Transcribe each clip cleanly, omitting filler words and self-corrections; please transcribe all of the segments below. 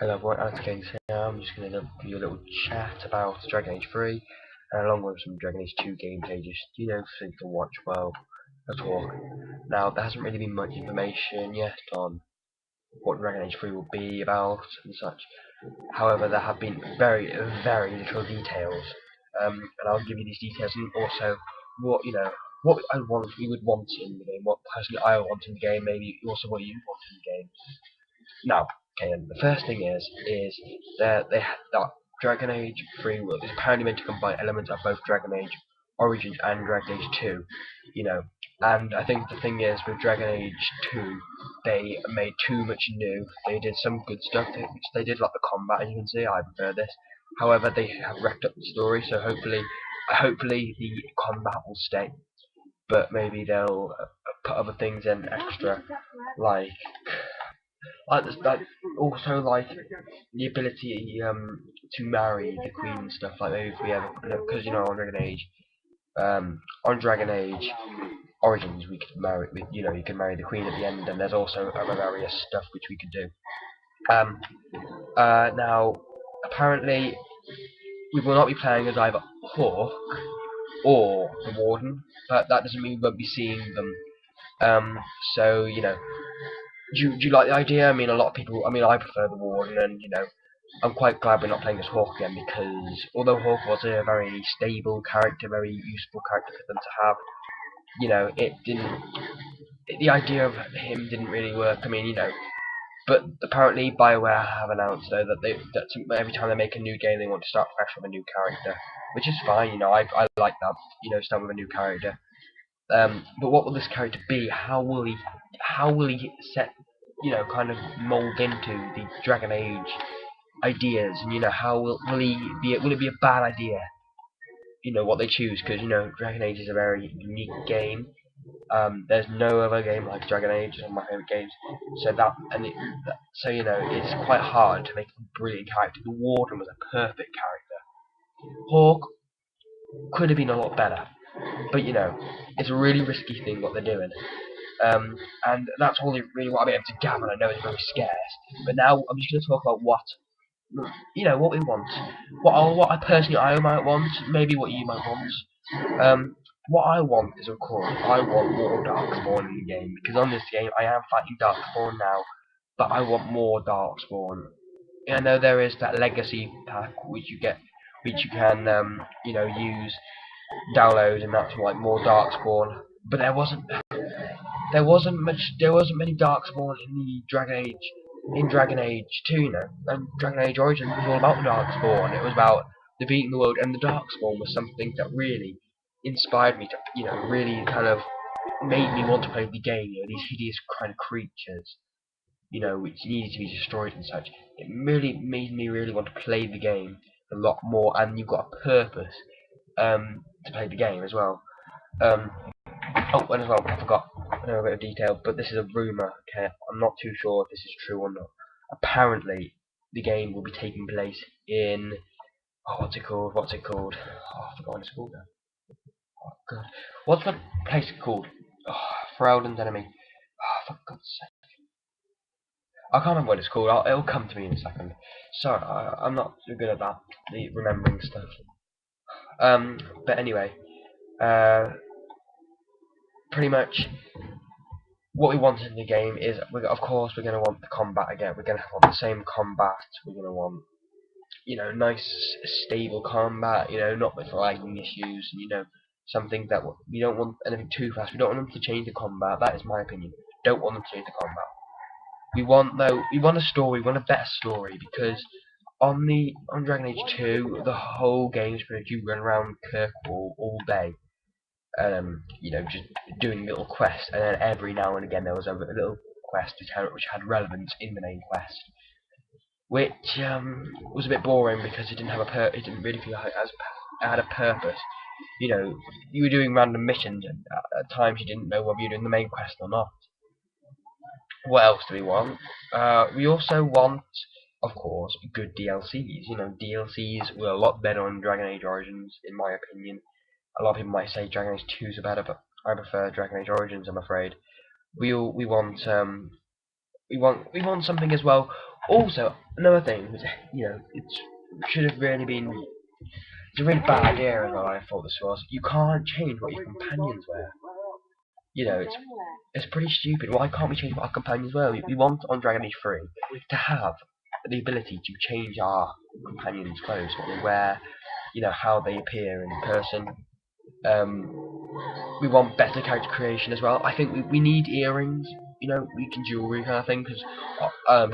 Hello everyone, Alex Games here. I'm just going to give you a little chat about Dragon Age 3, and along with some Dragon Age 2 gameplay, just, so you can watch while I talk. Now, there hasn't really been much information yet on what Dragon Age 3 will be about and such. However, there have been very, very little details, and I'll give you these details and also what, what we would want in the game, what personally I want in the game, maybe also what you want in the game. Now, okay, and the first thing is that Dragon Age 3 is apparently meant to combine elements of both Dragon Age Origins and Dragon Age 2, and I think the thing is with Dragon Age 2, they made too much new. They did some good stuff, which they did like the combat, as you can see. I prefer this. However, they have wrecked up the story, so hopefully the combat will stay, but maybe they'll put other things in extra, like like also like the ability to marry the queen and stuff, like maybe if we ever, because on Dragon Age Origins we could marry, you can marry the queen at the end, and there's also other various stuff which we could do. Now apparently we will not be playing as either Hawke or the Warden, but that doesn't mean we won't be seeing them. So do you like the idea? I mean, a lot of people. I mean, I prefer the Warden, and I'm quite glad we're not playing as Hawke again, because although Hawke was a very stable character, very useful character for them to have, it didn't. The idea of him didn't really work. I mean, but apparently BioWare have announced though that every time they make a new game, they want to start fresh with a new character, which is fine. I like that. Start with a new character. But what will this character be? How will he set, kind of mold into the Dragon Age ideas? And how will he be? Will it be a bad idea? What they choose, because Dragon Age is a very unique game. There's no other game like Dragon Age. It's one of my favorite games. It's quite hard to make a brilliant character. The Warden was a perfect character. Hawke could have been a lot better, but it's a really risky thing what they're doing. And that's all really what I'm able to gather. I know it's very scarce, but now I'm just going to talk about what we want, what I personally I might want, maybe what you might want. What I want is, of course, I want more Darkspawn in the game, because on this game I am fighting Darkspawn now, but I want more Darkspawn. I know there is that legacy pack which you get, which you can use download, and that's like more Darkspawn, but there wasn't many Darkspawn in the Dragon Age 2, and Dragon Age Origins was all about the Darkspawn. It was about defeating the world, and the Darkspawn was something that really inspired me to, really kind of made me want to play the game. These hideous kind of creatures, which needed to be destroyed and such. It really made me really want to play the game a lot more, and you've got a purpose to play the game as well. And as well, I forgot a bit of detail, but this is a rumour, okay? I'm not too sure if this is true or not. Apparently, the game will be taking place in... Oh, what's it called? Oh, I forgot what it's called now. Oh, God. What's the place called? Oh, Ferelden's Enemy. Oh, for God's sake. I can't remember what it's called. It'll come to me in a second. Sorry, I'm not so good at that, the remembering stuff. But anyway, pretty much what we want in the game is, of course, we're going to want the combat again. We're going to want the same combat. We're going to want, nice, stable combat. Not with lagging issues. Something that we don't want anything too fast. We don't want them to change the combat. That is my opinion. Don't want them to change the combat. We want a story. We want a better story, because on Dragon Age 2, the whole game is pretty much you run around Kirkwall all day. Just doing little quests, and then every now and again there was a little quest which had relevance in the main quest, which was a bit boring because it didn't really feel like it had a purpose. You were doing random missions, and at times you didn't know whether you were doing the main quest or not. What else do we want? We also want, of course, good DLCs. DLCs were a lot better on Dragon Age Origins, in my opinion. A lot of people might say Dragon Age 2s are better, but I prefer Dragon Age Origins, I'm afraid. We want we want something as well. Also, another thing, it should have really been. It's a really bad idea, as I thought this was. You can't change what your companions wear. It's pretty stupid. Why can't we change what our companions wear? We want on Dragon Age 3 to have the ability to change our companions' clothes, what they wear, how they appear in person. We want better character creation as well. I think we need earrings, we can jewelry kind of thing, because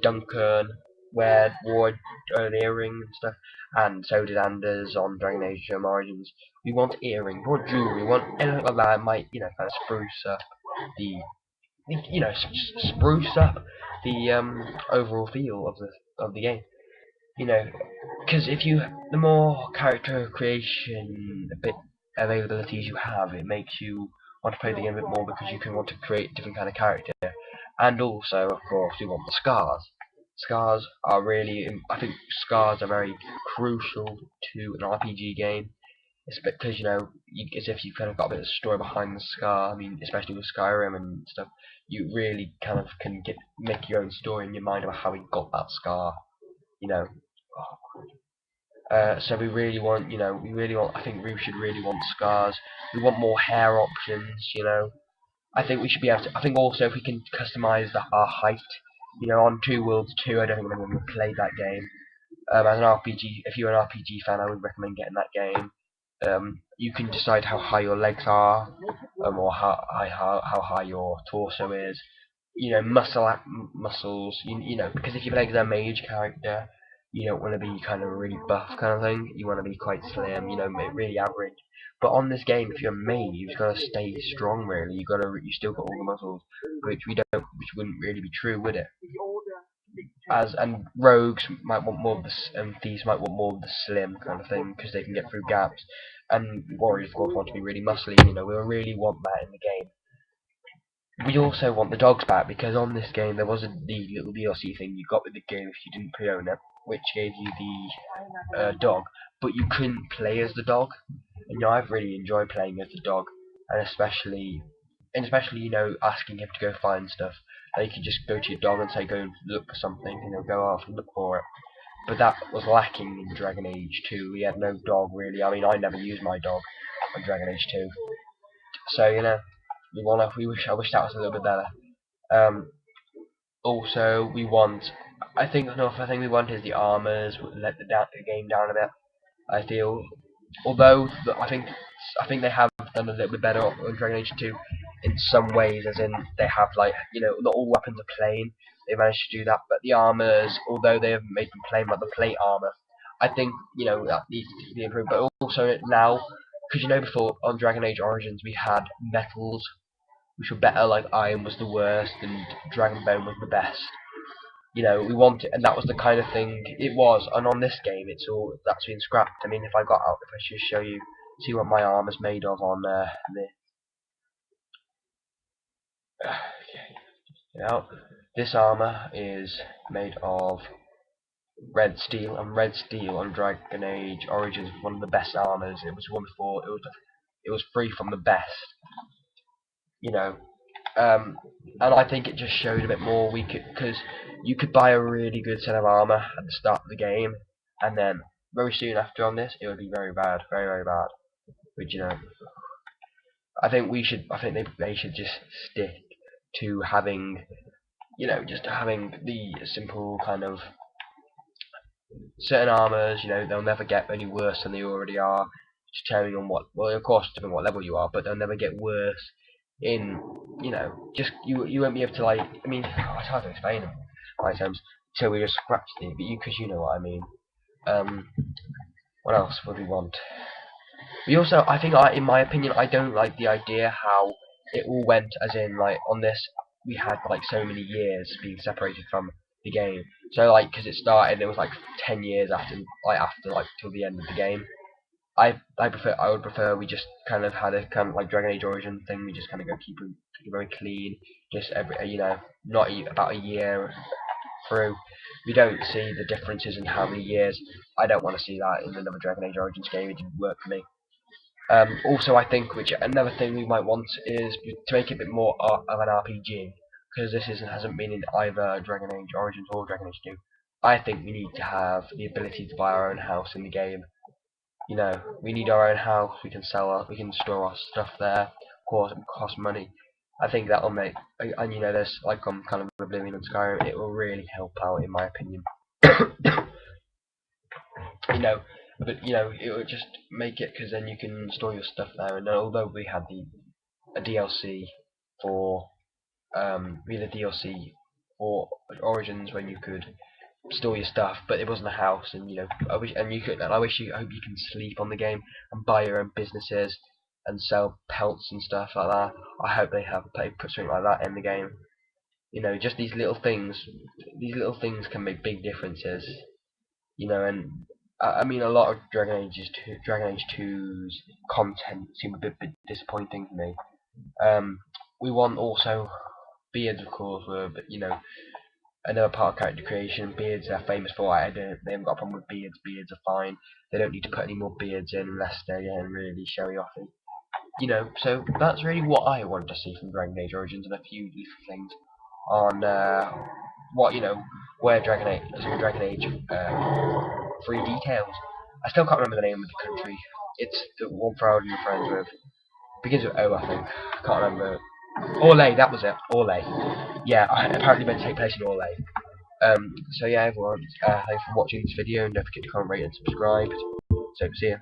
Duncan wore an earring and stuff, and so did Anders on Dragon Age Origins. We want earrings, we want jewelry, we want anything like that might, kind of spruce up the, spruce up the overall feel of the game. Because the more character creation, availabilities you have, it makes you want to play the game a bit more, because you can want to create a different kind of character. And also, of course, we want the scars. Scars are really, I think scars are very crucial to an RPG game. It's because, as if you've kind of got a bit of story behind the scar. I mean, especially with Skyrim and stuff, you really kind of can make your own story in your mind about how he got that scar. You know, so I think we should really want scars. We want more hair options, I think we should be able to, I think also if we can customize our height, on Two Worlds 2, I don't think anyone would play that game. As an RPG, if you're an RPG fan, I would recommend getting that game. You can decide how high your legs are, or how high your torso is. Muscles. Because if you play as a mage character, you don't want to be kind of really buff kind of thing. You want to be quite slim, really average. But on this game, if you're a mage, you've got to stay strong. Really, you still got all the muscles, which wouldn't really be true, would it? And rogues might want more of and thieves might want more of the slim kind of thing, because they can get through gaps. And warriors, of course, want to be really muscly. We really want that in the game. We also want the dogs back, because on this game there was the little DLC thing you got with the game if you didn't pre-own it, which gave you the dog, but you couldn't play as the dog. And I've really enjoyed playing as the dog, and especially asking him to go find stuff. You can just go to your dog and say go and look for something, and he'll go off and look for it. But that was lacking in Dragon Age 2. We had no dog really. I mean, I never used my dog on Dragon Age 2. So I wish that was a little bit better. Also, I think another thing we want is the armors. Let the game down a bit. I feel, although I think they have done a little bit better on Dragon Age 2 in some ways, as in they have not all weapons are plain. They managed to do that, but the armors, although they have made them plain, like the plate armor, I think that needs to be improved. But also now, because before on Dragon Age Origins we had metals which were better, like iron was the worst and Dragonbone was the best. We want it, and that was the kind of thing it was. And on this game, that's been scrapped. I mean, if I should show you, see what my armor's made of on this armor is made of red steel, and red steel on Dragon Age Origins was one of the best armors. It was one before it was free from the best. And I think it just showed a bit more because you could buy a really good set of armor at the start of the game, and then very soon after on this, it would be very bad, very very bad. Which I think they should just stick to having, just having the simple kind of certain armors. They'll never get any worse than they already are, depending on of course, depending on what level you are, but they'll never get worse. Just you won't be able to I mean, it's hard to explain them items, so we just scratched it, but because you know what I mean. What else would we want? We also, I think, in my opinion, I don't like the idea how it all went, as in, on this, we had, so many years being separated from the game. So, because it started, it was, 10 years after, till the end of the game. I would prefer we just kind of had a kind of like Dragon Age Origin thing. We just kind of keep it very clean, just every not about a year through. We don't see the differences in how many years. I don't want to see that in another Dragon Age Origins game. It didn't work for me. Also, I think another thing we might want is to make it a bit more of an RPG, because hasn't been in either Dragon Age Origins or Dragon Age 2. I think we need to have the ability to buy our own house in the game. You know, we need our own house. We can we can store our stuff there. Of course, it costs money. I think that'll make, and you know, there's like kind of Oblivion and Skyrim. It will really help out, in my opinion. You know, but you know, it would just make it because then you can store your stuff there. And although we had a DLC for we had a DLC for Origins when you could store your stuff, but it wasn't a house, and you know, I wish I hope you can sleep on the game and buy your own businesses and sell pelts and stuff like that. I hope they put something like that in the game. You know, just these little things can make big differences. You know, and I mean, a lot of Dragon Age 2's content seemed a bit disappointing to me. We want also beards, of course, but you know, another part of character creation. Beards are famous for. They haven't got a problem with beards. Beards are fine. They don't need to put any more beards in unless they're getting really showy offy. You know, so that's really what I wanted to see from Dragon Age Origins, and a few little things on what you know where Dragon Age 3 details. I still can't remember the name of the country. It's the one Froud and friends with. Begins with O, I think. I can't remember. Orlais, that was it. Orlais. Yeah, apparently meant to take place in Orlais. So yeah, everyone, thanks for watching this video, and don't forget to comment, rate, and subscribe. So, see ya.